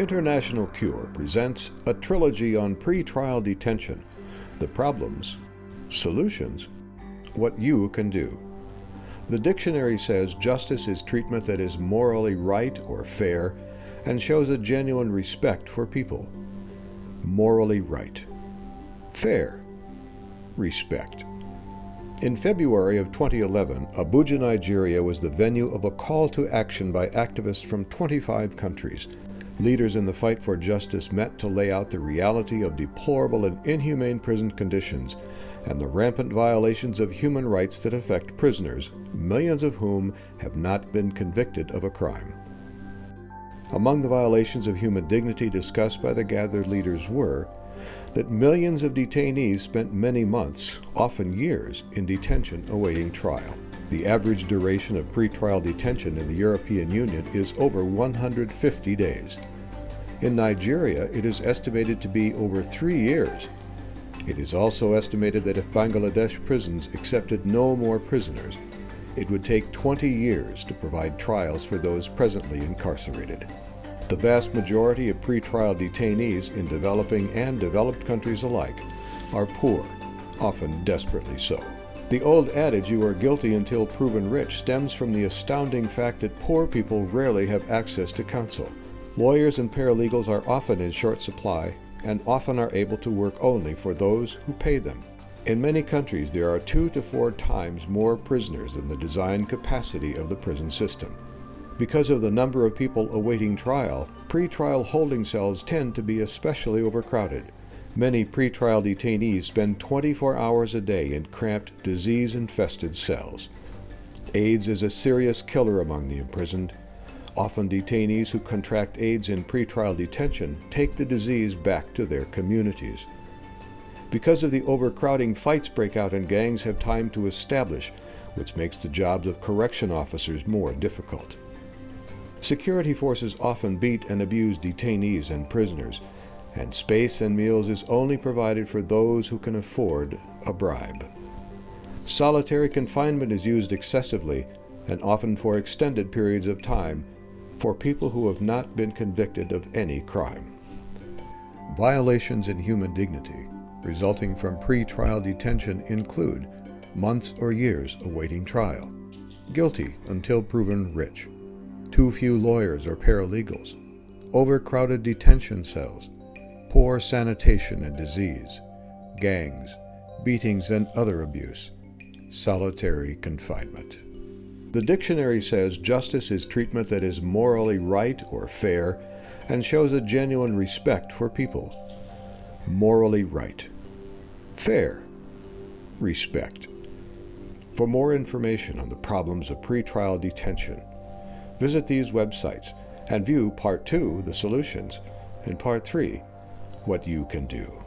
International Cure presents a trilogy on pretrial detention, the problems, solutions, what you can do. The dictionary says justice is treatment that is morally right or fair and shows a genuine respect for people. Morally right. Fair. Respect. In February of 2011, Abuja, Nigeria was the venue of a call to action by activists from 25 countries. Leaders in the fight for justice met to lay out the reality of deplorable and inhumane prison conditions and the rampant violations of human rights that affect prisoners, millions of whom have not been convicted of a crime. Among the violations of human dignity discussed by the gathered leaders were that millions of detainees spent many months, often years, in detention awaiting trial. The average duration of pretrial detention in the European Union is over 150 days. In Nigeria, it is estimated to be over 3 years. It is also estimated that if Bangladesh prisons accepted no more prisoners, it would take 20 years to provide trials for those presently incarcerated. The vast majority of pretrial detainees in developing and developed countries alike are poor, often desperately so. The old adage, "you are guilty until proven rich," stems from the astounding fact that poor people rarely have access to counsel. Lawyers and paralegals are often in short supply and often are able to work only for those who pay them. In many countries, there are 2 to 4 times more prisoners than the design capacity of the prison system. Because of the number of people awaiting trial, pretrial holding cells tend to be especially overcrowded. Many pretrial detainees spend 24 hours a day in cramped, disease-infested cells. AIDS is a serious killer among the imprisoned. Often detainees who contract AIDS in pretrial detention take the disease back to their communities. Because of the overcrowding, fights break out and gangs have time to establish, which makes the jobs of correction officers more difficult. Security forces often beat and abuse detainees and prisoners, and space and meals is only provided for those who can afford a bribe. Solitary confinement is used excessively and often for extended periods of time for people who have not been convicted of any crime. Violations in human dignity resulting from pretrial detention include months or years awaiting trial, guilty until proven rich, too few lawyers or paralegals, overcrowded detention cells, poor sanitation and disease, gangs, beatings and other abuse, solitary confinement. The dictionary says justice is treatment that is morally right or fair and shows a genuine respect for people. Morally right. Fair. Respect. For more information on the problems of pretrial detention, visit these websites and view Part 2, the solutions, and Part 3, what you can do.